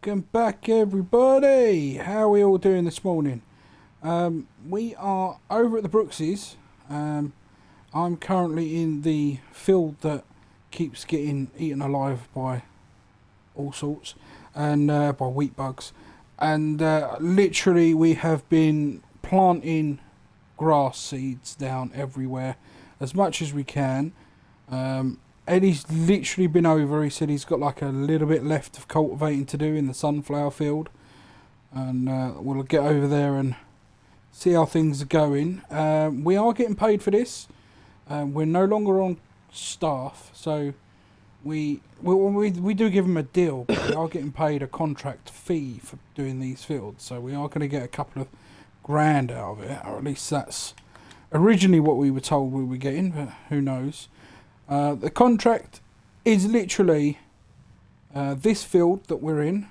Welcome back, everybody. How are we all doing this morning? We are over at the Brookses. I'm currently in the field that keeps getting eaten alive by all sorts and by wheat bugs. And literally we have been planting grass seeds down everywhere as much as we can. Eddie's literally been over. He said he's got like a little bit left of cultivating to do in the sunflower field, and we'll get over there and see how things are going. We are getting paid for this. We're no longer on staff, so we do give them a deal, but we are getting paid a contract fee for doing these fields, so we are going to get a couple of grand out of it, or at least that's originally what we were told we were getting, but who knows. The contract is literally this field that we're in,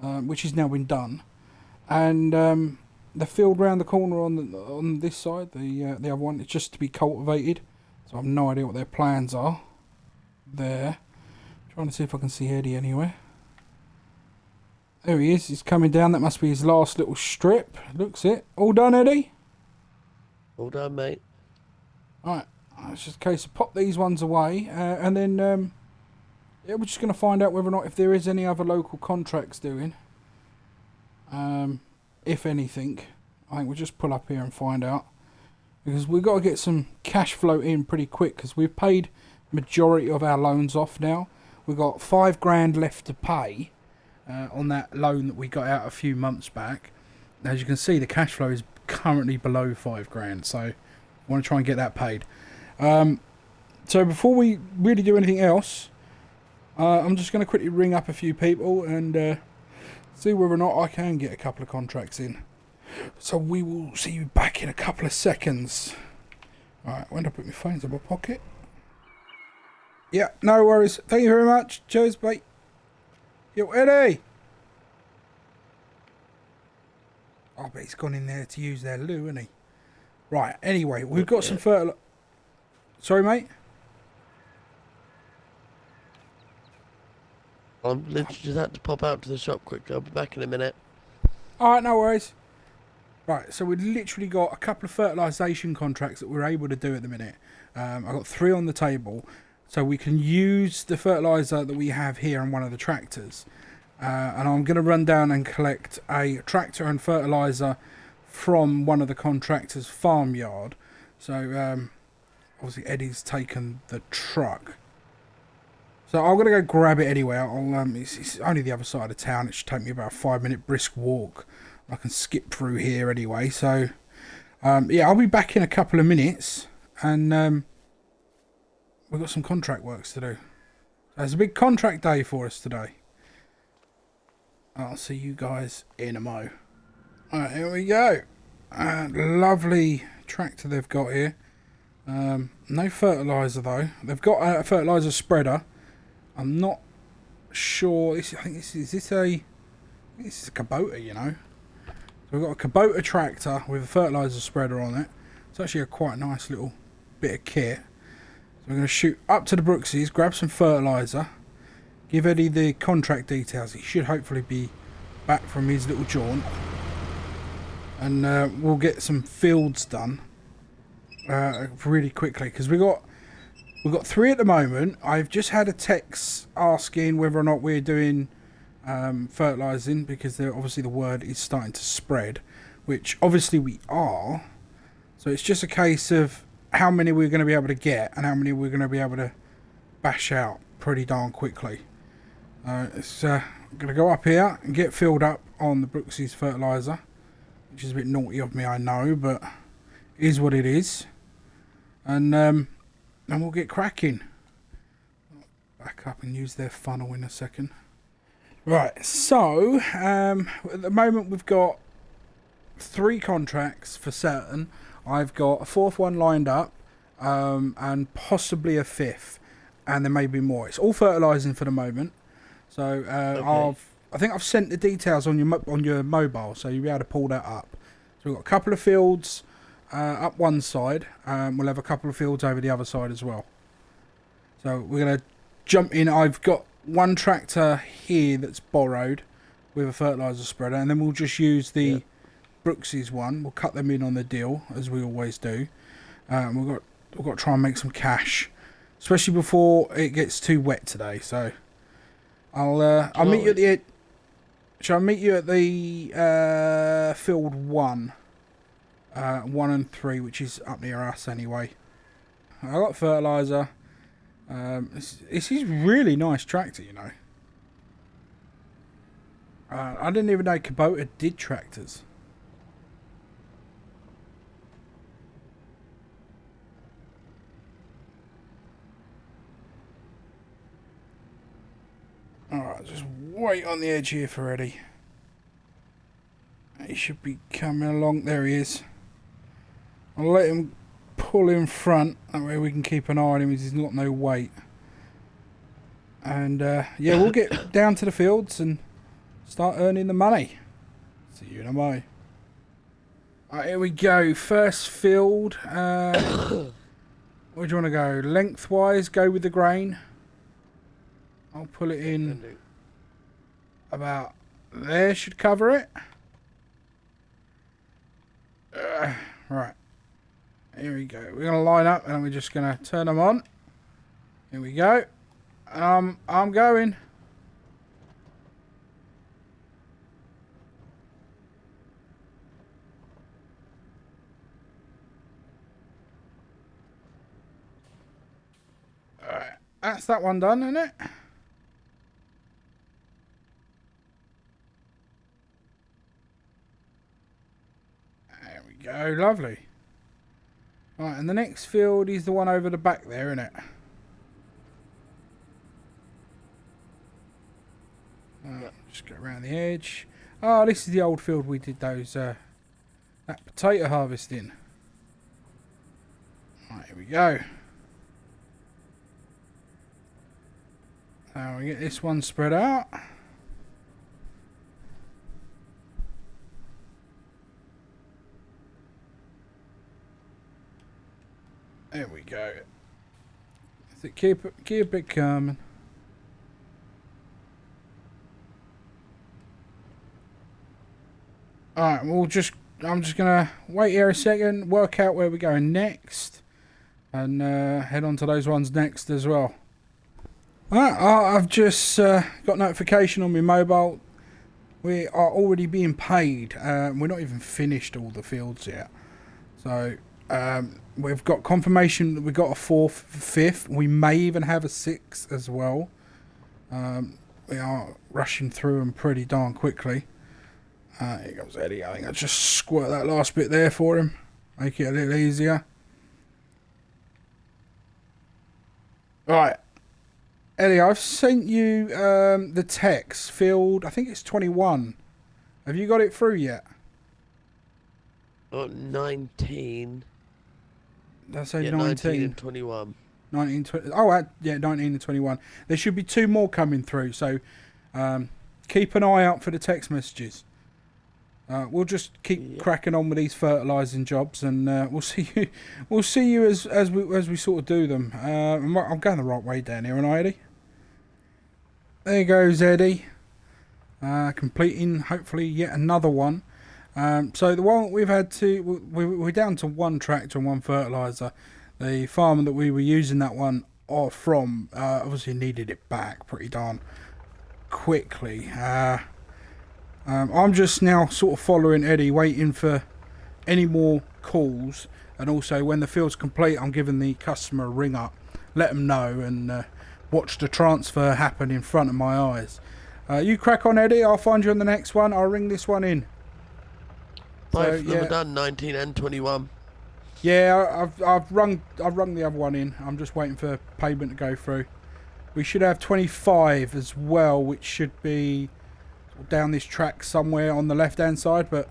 which has now been done, and the field round the corner on this side, the other one, is just to be cultivated. So I have no idea what their plans are there. Trying to see if I can see Eddie anywhere. There he is. He's coming down. That must be his last little strip. Looks it. All done, Eddie? All done, mate. All right. It's just a case of pop these ones away, and then yeah, we're just going to find out whether or not if there is any other local contracts doing. If anything, I think we'll just pull up here and find out, because we've got to get some cash flow in pretty quick, because we've paid majority of our loans off now. We've got £5 grand left to pay on that loan that we got out a few months back. As you can see, the cash flow is currently below £5 grand, so I want to try and get that paid. So before we really do anything else, I'm just going to quickly ring up a few people and see whether or not I can get a couple of contracts in. So we will see you back in a couple of seconds. Alright, when I put my phones in my pocket. Yeah, no worries. Thank you very much. Cheers, mate. Yo, Eddie! I bet he's gone in there to use their loo, hasn't he? Right, anyway, we've got some fertilizer. Sorry, mate? I'm literally just had to pop out to the shop quickly. I'll be back in a minute. Alright, no worries. Right, so we've literally got a couple of fertilisation contracts that we're able to do at the minute. I've got 3 on the table. So we can use the fertiliser that we have here on one of the tractors. And I'm going to run down and collect a tractor and fertiliser from one of the contractors' farmyard. So, obviously Eddie's taken the truck. So I'm going to go grab it anyway. It's only the other side of town. It should take me about a 5-minute brisk walk. I can skip through here anyway. So, yeah, I'll be back in a couple of minutes. And we've got some contract works to do. So it's a big contract day for us today. I'll see you guys in a mo. Alright, here we go. Lovely tractor they've got here. No fertiliser though. They've got a fertiliser spreader. I'm not sure. I think this is a Kubota, you know. So we've got a Kubota tractor with a fertiliser spreader on it. It's actually a quite nice little bit of kit. So we're going to shoot up to the Brookses, grab some fertiliser, give Eddie the contract details. He should hopefully be back from his little jaunt, and we'll get some fields done really quickly, because we've got 3 at the moment. I've just had a text asking whether or not we're doing fertilising, because obviously the word is starting to spread, which obviously we are. So it's just a case of how many we're going to be able to get and how many we're going to be able to bash out pretty darn quickly. It's going to go up here and get filled up on the Brookses fertiliser, which is a bit naughty of me, I know, but it is what it is. And we'll get cracking. Back up and use their funnel in a second. Right, so at the moment we've got 3 contracts for certain. I've got a 4th one lined up, and possibly a 5th, and there may be more. It's all fertilising for the moment. So okay. I think I've sent the details on your mobile, so you'll be able to pull that up. So we've got a couple of fields up one side. We'll have a couple of fields over the other side as well. So we're going to jump in. I've got one tractor here that's borrowed with a fertiliser spreader, and then we'll just use the Brooks's one. We'll cut them in on the deal as we always do. We've got to try and make some cash, especially before it gets too wet today. So I'll meet you at the. Shall I meet you at the field 1, 1 and 3, which is up near us anyway. I got fertiliser. This is really nice tractor, you know. I didn't even know Kubota did tractors. Alright, just wait on the edge here for Eddie. He should be coming along. There he is. I'll let him pull in front. That way we can keep an eye on him as he's got no weight. And yeah, we'll get down to the fields and start earning the money. See you in a moment. Alright, here we go. First field. Where do you want to go? Lengthwise, go with the grain. I'll pull it in about there, should cover it. Right. Here we go. We're going to line up and we're just going to turn them on. Here we go. I'm going. Alright. That's that one done, isn't it? Go, lovely. Right, and the next field is the one over the back there, isn't it? Just go around the edge. Oh, this is the old field we did those that potato harvesting. Right, here we go. Now we get this one spread out. There we go. So keep it coming. Alright, I'm just gonna wait here a second, work out where we're going next, and head on to those ones next as well. Alright, I've just got notification on my mobile. We are already being paid. We're not even finished all the fields yet. So we've got confirmation that we've got a 4th, 5th. We may even have a 6th as well. We are rushing through them pretty darn quickly. Here comes Eddie. I think I'll just squirt that last bit there for him. Make it a little easier. Right. Eddie, I've sent you the text field. I think it's 21. Have you got it through yet? Oh, 19. Did I say yeah, 19 and 21. 19, 20. Oh, yeah, 19 and 21. There should be 2 more coming through, so keep an eye out for the text messages. We'll just keep cracking on with these fertilising jobs, and we'll see you. We'll see you as we sort of do them. I'm going the right way down here, aren't I, Eddie? There goes Eddie, completing hopefully yet another one. So the one we've had to, we're down to 1 tractor and 1 fertiliser. The farmer that we were using that one from obviously needed it back pretty darn quickly. I'm just now sort of following Eddie, waiting for any more calls, and also when the field's complete I'm giving the customer a ring up, let them know, and watch the transfer happen in front of my eyes. You crack on, Eddie. I'll find you on the next one. I'll ring this one in. Both of them are done, 19 and 21. Yeah, I've rung the other one in. I'm just waiting for payment to go through. We should have 25 as well, which should be down this track somewhere on the left hand side, but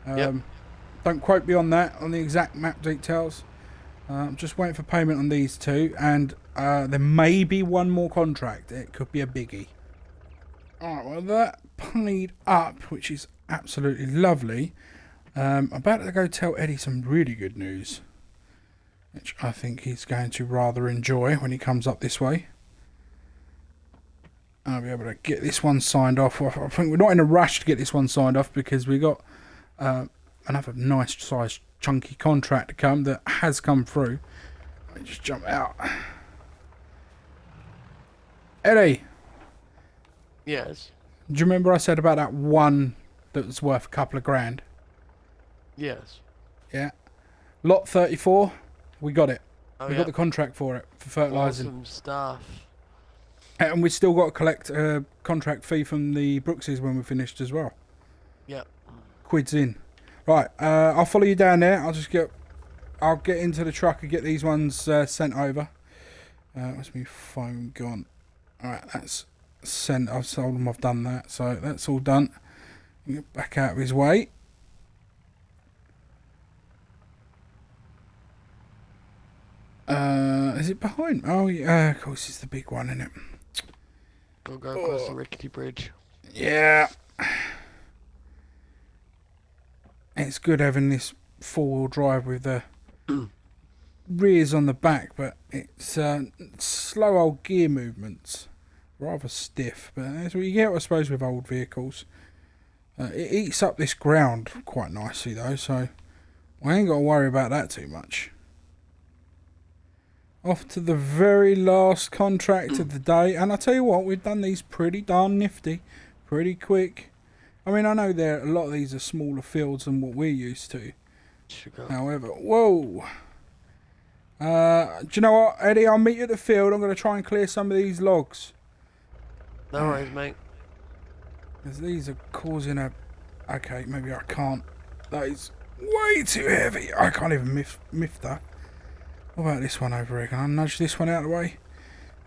don't quote me on that, on the exact map details. I'm just waiting for payment on these 2, and there may be 1 more contract. It could be a biggie. Alright, well that paid up, which is absolutely lovely. I'm about to go tell Eddie some really good news, which I think he's going to rather enjoy when he comes up this way. I'll be able to get this one signed off. I think we're not in a rush to get this one signed off because we got another nice sized chunky contract to come that has come through. Let me just jump out. Eddie, Yes. do you remember I said about that one that was worth a couple of grand? Yes. Yeah. Lot 34, we got it. Oh, We yeah. got the contract for it, for fertilising. Awesome stuff. And we still got to collect a contract fee from the Brookses when we're finished as well. Yep. Quid's in. Right, I'll follow you down there. I'll get into the truck and get these ones sent over. Where's my phone gone? Alright, that's sent. I've told them I've done that, so that's all done. Get back out of his way. Is it behind? Oh yeah, of course it's the big one, isn't it? Gotta go across the rickety bridge. Yeah. It's good having this four-wheel drive with the rears on the back, but it's slow old gear movements. Rather stiff, but that's what you get, I suppose, with old vehicles. It eats up this ground quite nicely, though, so I ain't got to worry about that too much. Off to the very last contract of the day, and I tell you what, we've done these pretty darn nifty, pretty quick. I mean, I know a lot of these are smaller fields than what we're used to. Sugar. However, whoa. Do you know what, Eddie? I'll meet you at the field. I'm going to try and clear some of these logs. No worries, mate. Because these are causing a... Okay, maybe I can't. That is way too heavy. I can't even miff that. What about this one over here? Can I nudge this one out of the way?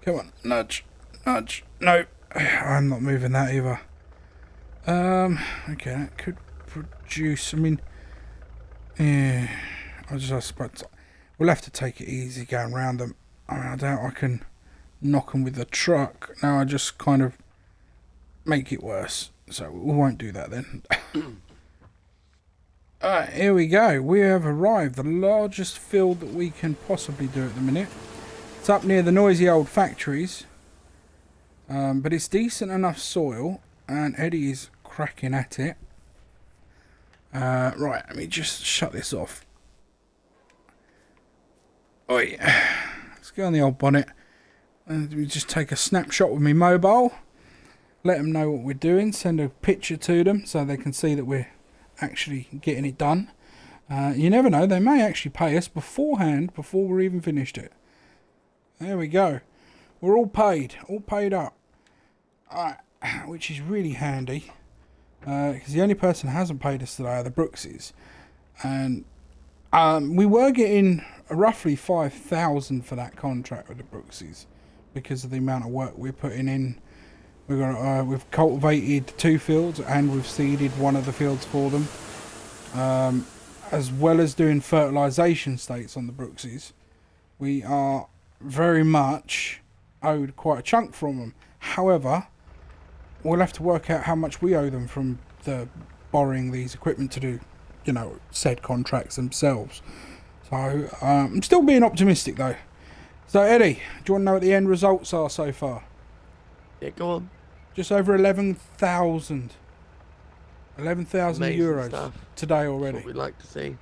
Come on, nudge, nudge. No, I'm not moving that either. Okay, that could produce. I mean, yeah. I suppose we'll have to take it easy going round them. I mean, I doubt I can knock them with the truck. Now I just kind of make it worse. So we won't do that then. Alright, here we go. We have arrived. The largest field that we can possibly do at the minute. It's up near the noisy old factories. But it's decent enough soil. And Eddie is cracking at it. Right, let me just shut this off. Oi. Let's get on the old bonnet. And we just take a snapshot with my mobile. Let them know what we're doing. Send a picture to them so they can see that we're actually getting it done. You never know, they may actually pay us beforehand before we're even finished it. There we go. We're all paid up. Alright, which is really handy. Because the only person who hasn't paid us today are the Brookses. And we were getting roughly 5,000 for that contract with the Brookses because of the amount of work we're putting in. We've cultivated 2 fields and we've seeded one of the fields for them, as well as doing fertilisation states on the Brookses. We are very much owed quite a chunk from them. However, we'll have to work out how much we owe them from borrowing these equipment to do, said contracts themselves. So I'm still being optimistic though. So Eddie, do you want to know what the end results are so far? Yeah, go on. Just over 11,000. 11,000 euros stuff. today already. That's what we'd like to see.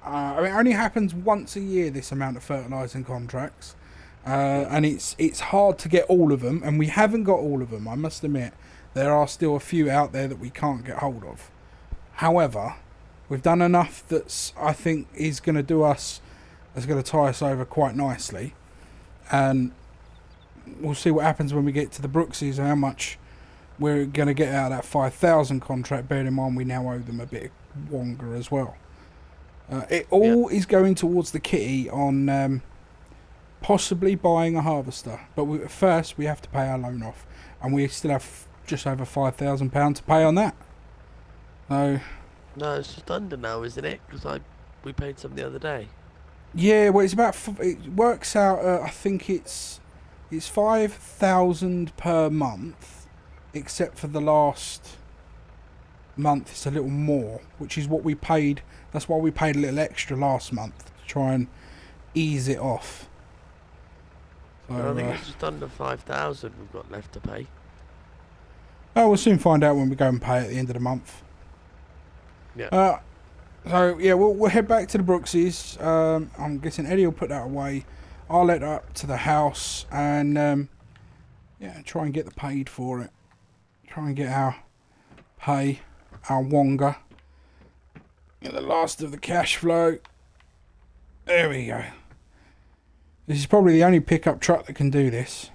I mean, it only happens once a year, this amount of fertilising contracts. And it's hard to get all of them, and we haven't got all of them, I must admit. There are still a few out there that we can't get hold of. However, we've done enough that's, I think, is going to tie us over quite nicely. And we'll see what happens when we get to the Brookses and how much we're going to get out of that 5,000 contract, bearing in mind we now owe them a bit of wonga as well. It all is going towards the kitty on possibly buying a harvester. But first we have to pay our loan off. And we still have just over £5,000 to pay on that. So, No, it's just under now, isn't it? Because we paid some the other day. yeah, well, it works out, I think it's 5,000 per month. Except for the last month, it's a little more, which is what we paid. That's why we paid a little extra last month to try and ease it off. So, I think it's just under 5,000 we've got left to pay. Oh, we'll soon find out when we go and pay at the end of the month. Yeah. So yeah, we'll head back to the Brookses. I'm guessing Eddie will put that away. I'll let that up to the house and yeah, try and get the paid for it. Try and get our pay, our wonga. Get the last of the cash flow. There we go. This is probably the only pickup truck that can do this.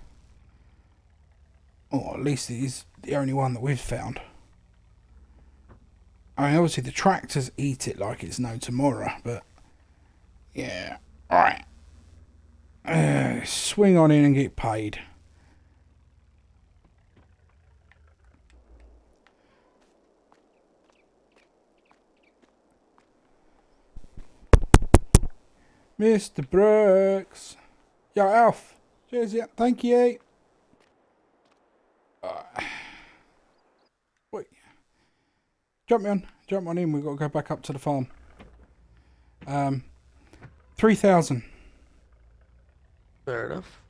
Or at least it is the only one that we've found. I mean, obviously the tractors eat it like it's no tomorrow, but yeah. Alright. Swing on in and get paid. Mr. Brooks. Yo, Alf. Cheers, yeah. Thank you. Wait. Jump on in. We've got to go back up to the farm. 3,000. Fair enough.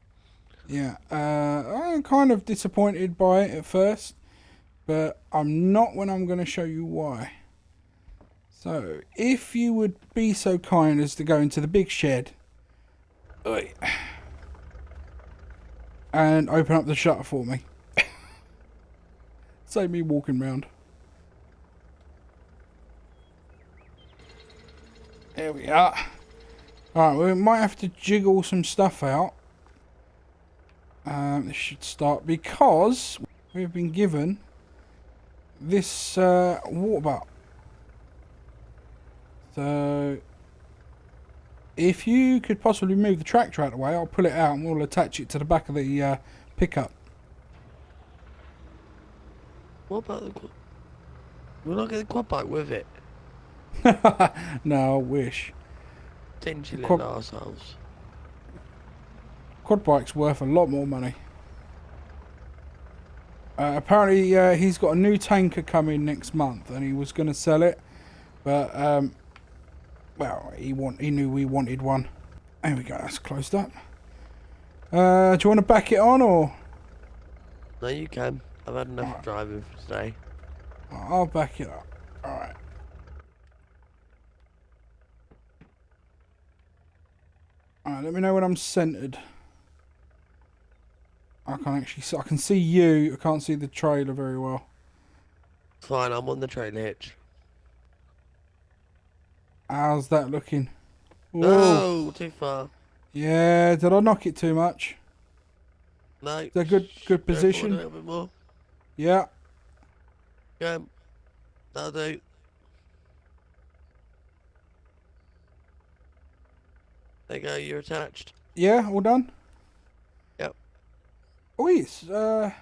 Yeah. I'm kind of disappointed by it at first, but I'm not when I'm going to show you why. So, if you would be so kind as to go into the big shed and open up the shutter for me. Save me walking round. There we are. Alright, we might have to jiggle some stuff out. This should start because we've been given this water butt. So, if you could possibly move the tractor out of the way, I'll pull it out and we'll attach it to the back of the pickup. What about the... We're not getting the quad bike with it. No, I wish. Stingy little arseholes. Quad bike's worth a lot more money. Apparently, he's got a new tanker coming next month, and he was going to sell it, but well, he knew we wanted one. There we go. That's closed up. Do you want to back it on, or? No, you can. I've had enough driving for today. I'll back it up. All right. Alright, let me know when I'm centered. I can't actually see. I can see you. I can't see the trailer very well. Fine, I'm on the trailer hitch. How's that looking? No, too far. Yeah, did I knock it too much? No. Is that good position? A little bit more. Yeah. Go. That'll do. There you go, you're attached. Yeah, all done? Yep. Oh, yes. I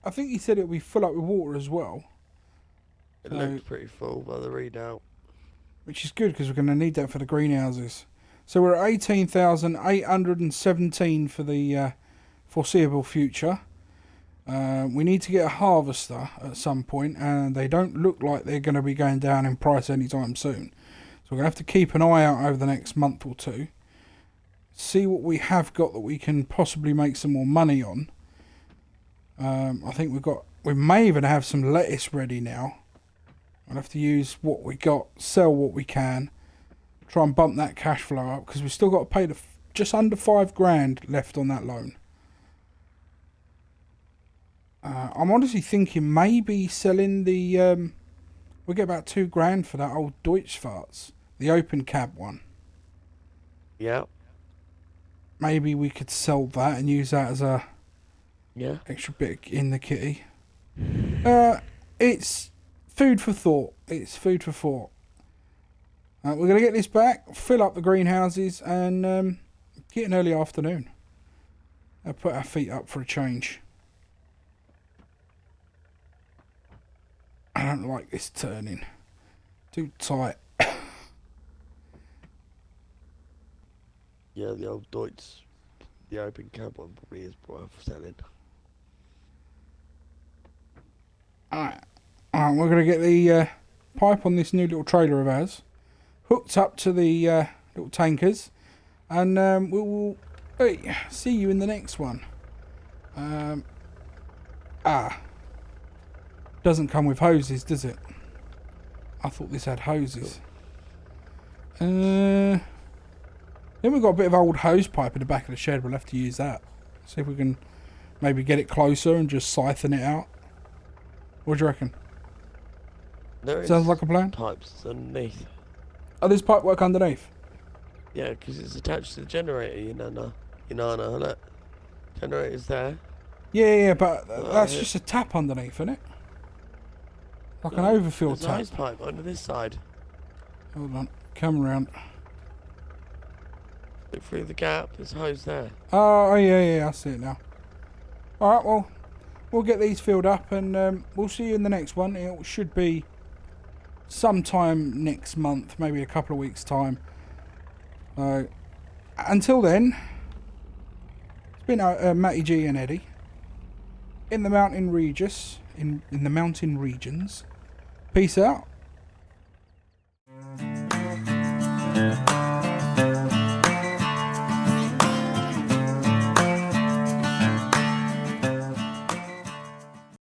think he said it'll be full up with water as well. It looks pretty full by the readout. Which is good because we're going to need that for the greenhouses. So we're at 18,817 for the foreseeable future. We need to get a harvester at some point, and they don't look like they're going to be going down in price anytime soon. So we're going to have to keep an eye out over the next month or two. See what we have got that we can possibly make some more money on. I think we may even have some lettuce ready now. I'll have to use what we got, sell what we can, try and bump that cash flow up because we've still got to pay just under $5,000 left on that loan. I'm honestly thinking maybe selling the we'll get about $2,000 for that old Deutschfarts, the open cab one. Yeah. Maybe we could sell that and use that as a extra bit in the kitty. It's food for thought. It's food for thought. We're going to get this back, fill up the greenhouses, and get an early afternoon. Put our feet up for a change. I don't like this turning. Too tight. Yeah, the old Deutsch, the open cab one probably is worth selling. Alright, we're going to get the pipe on this new little trailer of ours hooked up to the little tankers, and we'll see you in the next one. Doesn't come with hoses, does it? I thought this had hoses. Then we've got a bit of old hose pipe in the back of the shed. We'll have to use that. See if we can maybe get it closer and just siphon it out. What do you reckon? There Sounds like a plan. Pipes underneath. Oh, there's pipe work underneath. Yeah, because it's attached to the generator, you know, look. Generator's there. Yeah, but that's just a tap underneath, isn't it? Like an overfill There's a tap. hose pipe under this side. Hold on, come around. Look through the gap, there's a hose there. Oh, yeah, I see it now. Alright, well, we'll get these filled up and we'll see you in the next one. It should be sometime next month, maybe a couple of weeks' time. Until then, it's been Matty G and Eddie in the mountain regions. In the mountain regions. Peace out.